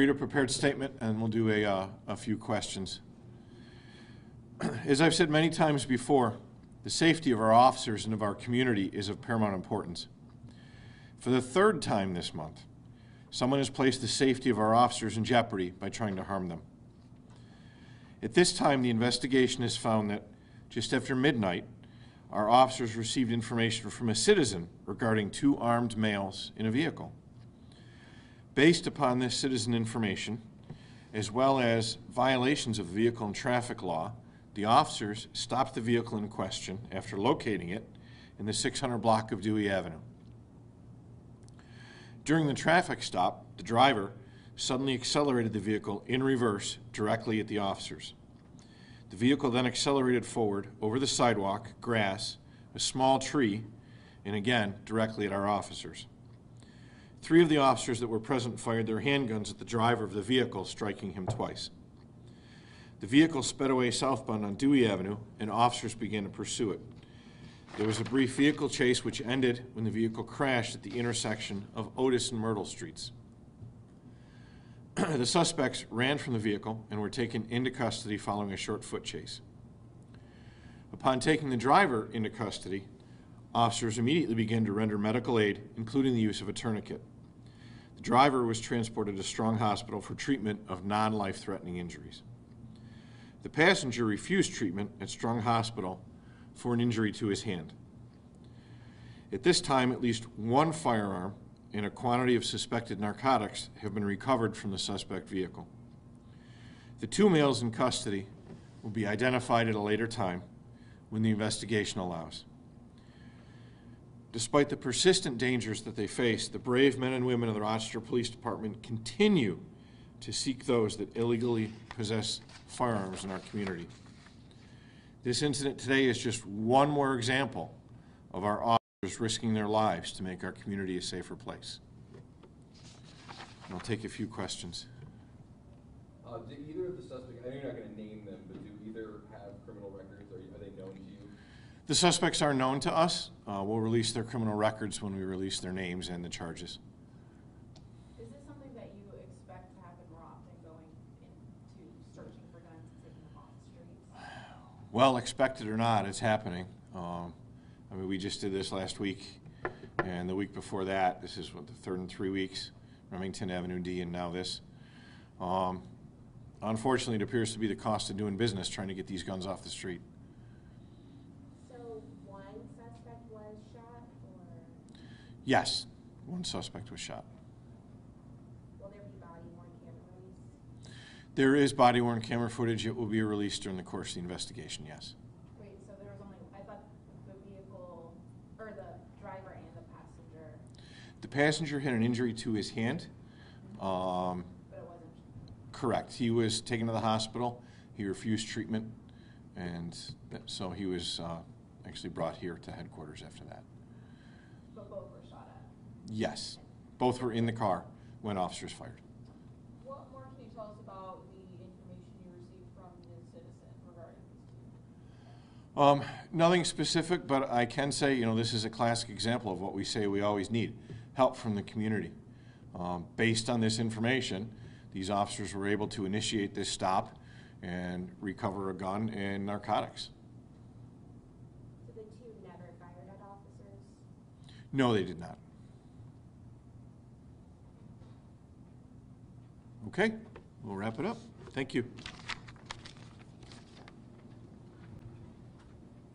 read a prepared statement and we'll do a few questions. As I've said many times before, the safety of our officers and of our community is of paramount importance. For the third time this month, someone has placed the safety of our officers in jeopardy by trying to harm them. At this time, the investigation has found that just after midnight, our officers received information from a citizen regarding 2 armed males in a vehicle. Based upon this citizen information, as well as violations of vehicle and traffic law, the officers stopped the vehicle in question after locating it in the 600 block of Dewey Avenue. During the traffic stop, the driver suddenly accelerated the vehicle in reverse directly at the officers. The vehicle then accelerated forward over the sidewalk, grass, a small tree, and again directly at our officers. 3 of the officers that were present fired their handguns at the driver of the vehicle, striking him twice. The vehicle sped away southbound on Dewey Avenue, and officers began to pursue it. There was a brief vehicle chase which ended when the vehicle crashed at the intersection of Otis and Myrtle Streets. The suspects ran from the vehicle and were taken into custody following a short foot chase. Upon taking the driver into custody, officers immediately began to render medical aid, including the use of a tourniquet. The driver was transported to Strong Hospital for treatment of non-life-threatening injuries. The passenger refused treatment at Strong Hospital for an injury to his hand. At this time, at least 1 firearm and a quantity of suspected narcotics have been recovered from the suspect vehicle. The 2 males in custody will be identified at a later time when the investigation allows. Despite the persistent dangers that they face, the brave men and women of the Rochester Police Department continue to seek those that illegally possess firearms in our community. This incident today is just one more example of our officers risking their lives to make our community a safer place. And I'll take a few questions. Do either of the suspects, I know you're not going to name them, but do either have criminal records? Are they known to you? The suspects are known to us. We'll release their criminal records when we release their names and the charges. Is this something that you expect to happen more often, going into searching for guns and taking them off the streets? Well, expected or not, it's happening. I mean, we just did this last week, and the week before that, this is what, the 3rd in 3 weeks, Remington Avenue D, and now this. Unfortunately, it appears to be the cost of doing business trying to get these guns off the street. So 1 suspect was shot, or? Yes, 1 suspect was shot. Will there be body-worn camera released? There is body-worn camera footage. It will be released during the course of the investigation, yes. Wait, so there was only, I thought the vehicle, or the driver and the passenger. The passenger had an injury to his hand. But it wasn't. Correct. He was taken to the hospital. He refused treatment, and so he was actually brought here to headquarters after that. But both were shot at? Yes. Both were in the car when officers fired. What more can you tell us about the information you received from the citizen regarding these 2? Nothing specific, but I can say, you know, this is a classic example of what we say we always need, help from the community. Based on this information, these officers were able to initiate this stop and recover a gun and narcotics. So the 2 never fired at officers? No, they did not. Okay, we'll wrap it up. Thank you.